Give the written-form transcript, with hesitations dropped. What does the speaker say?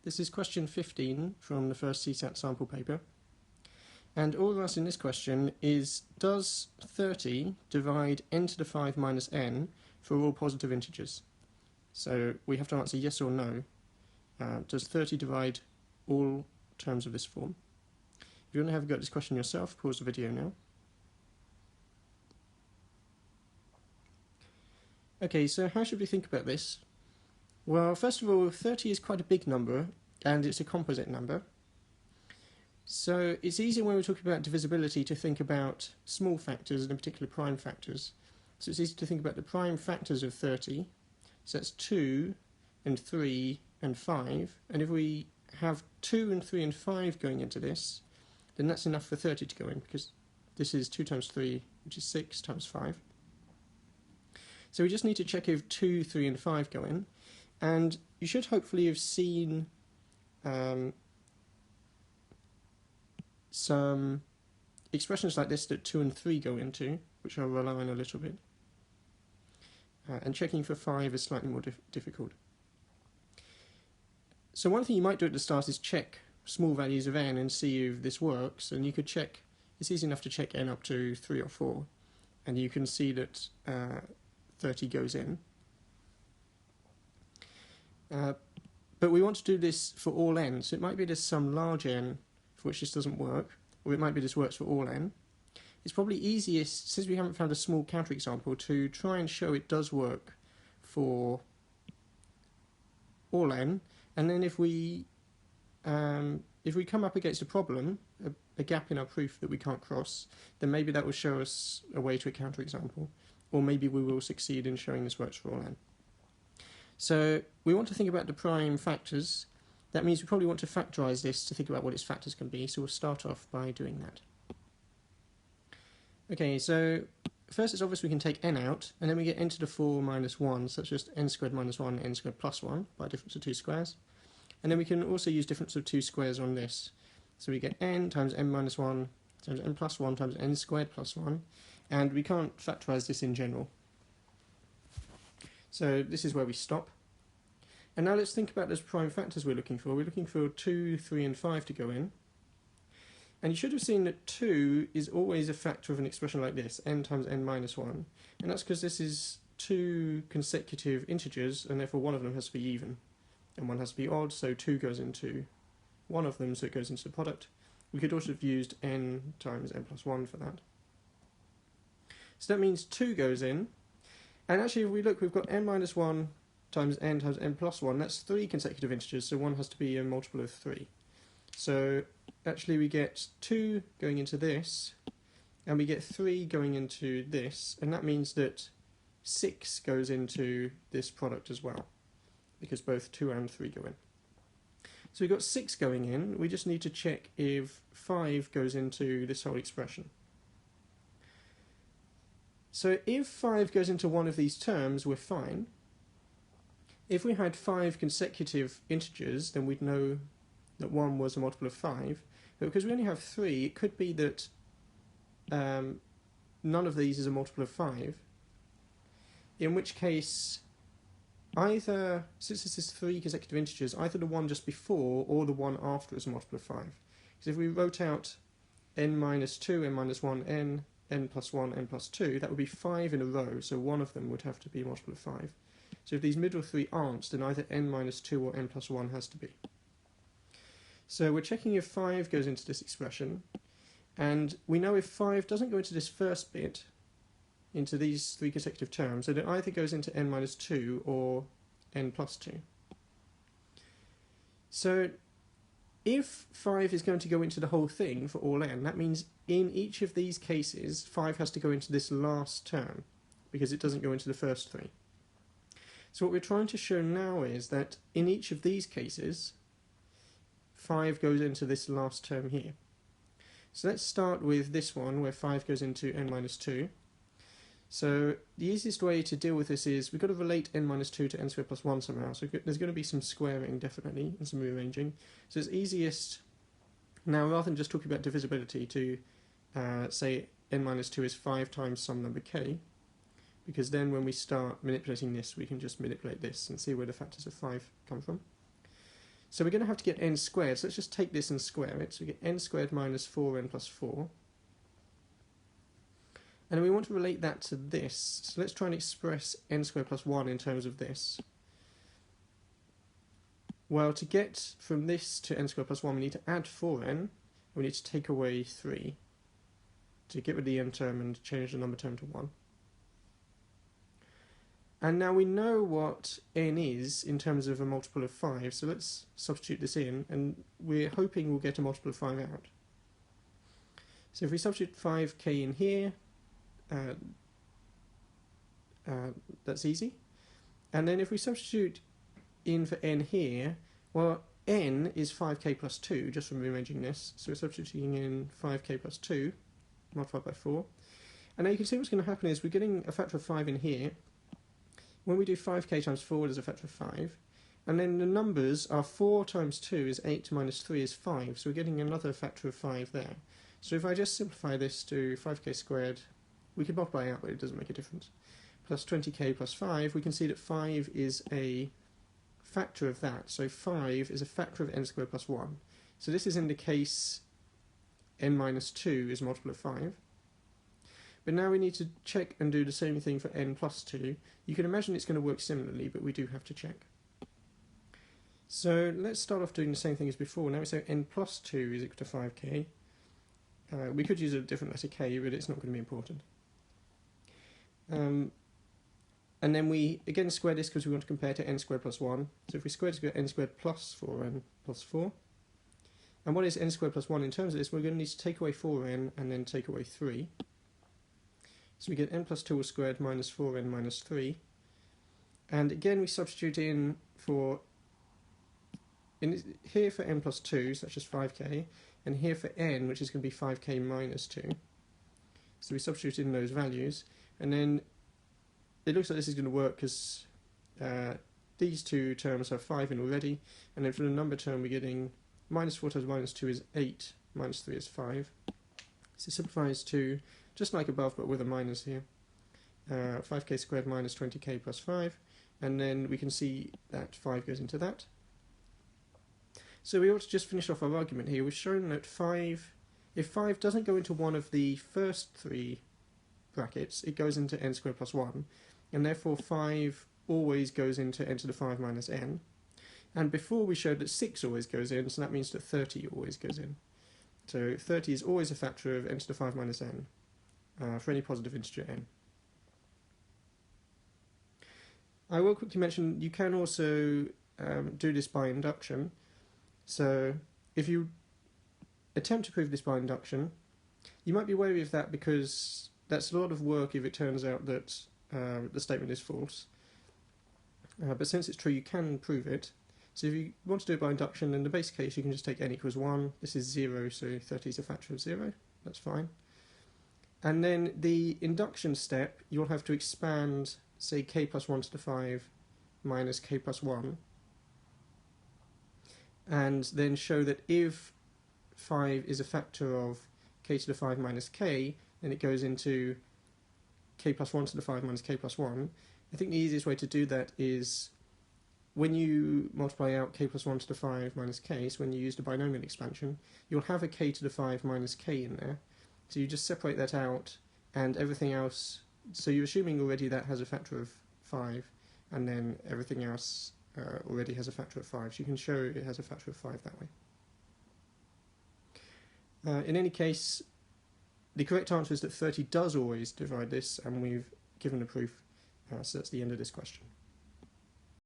This is question 15 from the first CSAT sample paper. And all we're asked in this question is, does 30 divide n to the 5 minus n for all positive integers? So we have to answer yes or no. Does 30 divide all terms of this form? If you want to have a go at this question yourself, pause the video now. Okay, so how should we think about this? Well, first of all, 30 is quite a big number, and it's a composite number. So it's easier when we're talking about divisibility to think about small factors, and in particular prime factors. So it's easy to think about the prime factors of 30. So that's 2 and 3 and 5. And if we have 2 and 3 and 5 going into this, then that's enough for 30 to go in, because this is 2 times 3, which is 6 times 5. So we just need to check if 2, 3 and 5 go in. And you should hopefully have seen some expressions like this that 2 and 3 go into, which I'll rely on a little bit. And checking for 5 is slightly more difficult. So one thing you might do at the start is check small values of n and see if this works. And you could check, it's easy enough to check n up to 3 or 4. And you can see that 30 goes in. But we want to do this for all n, so it might be there's some large n for which this doesn't work, or it might be this works for all n. It's probably easiest, since we haven't found a small counterexample, to try and show it does work for all n, and then if we come up against a problem, a gap in our proof that we can't cross, then maybe that will show us a way to a counterexample, or maybe we will succeed in showing this works for all n. So we want to think about the prime factors. That means we probably want to factorise this to think about what its factors can be, so we'll start off by doing that. Okay, so first it's obvious we can take n out, and then we get n to the 4 minus 1, so that's just n squared minus 1, n squared plus 1, by a difference of 2 squares. And then we can also use difference of 2 squares on this. So we get n times n minus 1 times n plus 1 times n squared plus 1, and we can't factorise this in general. So this is where we stop. And now let's think about those prime factors we're looking for. We're looking for 2, 3 and 5 to go in. And you should have seen that 2 is always a factor of an expression like this, n times n minus 1. And that's because this is 2 consecutive integers, and therefore one of them has to be even. And one has to be odd, so 2 goes into one of them, so it goes into the product. We could also have used n times n plus 1 for that. So that means 2 goes in. And actually, if we look, we've got n minus 1 times n plus 1. That's 3 consecutive integers, so 1 has to be a multiple of 3. So actually we get 2 going into this, and we get 3 going into this, and that means that 6 goes into this product as well, because both 2 and 3 go in. So we've got 6 going in. We just need to check if 5 goes into this whole expression. So if 5 goes into one of these terms, we're fine. If we had 5 consecutive integers, then we'd know that 1 was a multiple of 5. But because we only have 3, it could be that none of these is a multiple of 5. In which case, either, since this is 3 consecutive integers, either the one just before or the one after is a multiple of 5. Because if we wrote out n minus 2, n minus 1, n plus 1, n plus 2, that would be 5 in a row, so one of them would have to be a multiple of 5. So if these middle 3 aren't, then either n minus 2 or n plus 1 has to be. So we're checking if 5 goes into this expression, and we know if 5 doesn't go into this first bit, into these 3 consecutive terms, then it either goes into n minus 2 or n plus 2. So if 5 is going to go into the whole thing for all n, that means in each of these cases 5 has to go into this last term, because it doesn't go into the first 3. So what we're trying to show now is that in each of these cases 5 goes into this last term here. So let's start with this one where 5 goes into n minus 2. So the easiest way to deal with this is we've got to relate n minus 2 to n squared plus 1 somehow. So there's going to be some squaring definitely and some rearranging. So it's easiest now, rather than just talking about divisibility, to say n minus 2 is 5 times some number k, because then when we start manipulating this we can just manipulate this and see where the factors of 5 come from. So we're going to have to get n squared, so let's just take this and square it. So we get n squared minus 4n plus 4. And then we want to relate that to this, so let's try and express n squared plus 1 in terms of this. Well, to get from this to n squared plus 1, we need to add 4n, and we need to take away 3 to get rid of the n term and change the number term to 1. And now we know what n is in terms of a multiple of 5, so let's substitute this in, and we're hoping we'll get a multiple of 5 out. So if we substitute 5k in here, that's easy. And then if we substitute in for n here, well, n is 5k plus 2, just from rearranging this, so we're substituting in 5k plus 2, multiplied by 4. And now you can see what's going to happen is we're getting a factor of 5 in here. When we do 5k times 4, there's a factor of 5. And then the numbers are 4 times 2 is 8 minus 3 is 5. So we're getting another factor of 5 there. So if I just simplify this to 5k squared, we can multiply out, but it doesn't make a difference. Plus 20k plus 5, we can see that 5 is a factor of that. So 5 is a factor of n squared plus 1. So this is in the case n minus 2 is a multiple of 5. But now we need to check and do the same thing for n plus 2. You can imagine it's going to work similarly, but we do have to check. So let's start off doing the same thing as before. Now we say n plus 2 is equal to 5k. We could use a different letter k, but it's not going to be important. And then we again square this because we want to compare to n squared plus 1. So if we square this, we get n squared plus 4n plus 4. And what is n squared plus 1 in terms of this? We're going to need to take away 4n and then take away 3. So we get n plus 2 all squared minus 4n minus 3. And again we substitute in for here for n plus 2, so that's just 5k, and here for n, which is going to be 5k minus 2. So we substitute in those values, and then it looks like this is going to work because these two terms have 5 in already, and then for the number term we're getting minus 4 times minus 2 is 8, minus 3 is 5. So it simplifies to just like above, but with a minus here. 5k squared minus 20k plus 5, and then we can see that 5 goes into that. So we ought to just finish off our argument here. We've shown that if 5 doesn't go into one of the first 3 brackets, it goes into n squared plus 1, and therefore 5 always goes into n to the 5 minus n. And before we showed that 6 always goes in, so that means that 30 always goes in. So 30 is always a factor of n to the 5 minus n. For any positive integer n. I will quickly mention you can also do this by induction. So if you attempt to prove this by induction, you might be wary of that because that's a lot of work if it turns out that the statement is false. But since it's true, you can prove it. So if you want to do it by induction, in the base case you can just take n equals 1. This is 0, so 30 is a factor of 0. That's fine. And then the induction step, you'll have to expand, say, k plus 1 to the 5 minus k plus 1, and then show that if 5 is a factor of k to the 5 minus k, then it goes into k plus 1 to the 5 minus k plus 1. I think the easiest way to do that is when you multiply out k plus 1 to the 5 minus k, so when you use the binomial expansion, you'll have a k to the 5 minus k in there. So you just separate that out, and everything else, so you're assuming already that has a factor of 5, and then everything else already has a factor of 5, so you can show it has a factor of 5 that way. In any case, the correct answer is that 30 does always divide this, and we've given a proof, so that's the end of this question.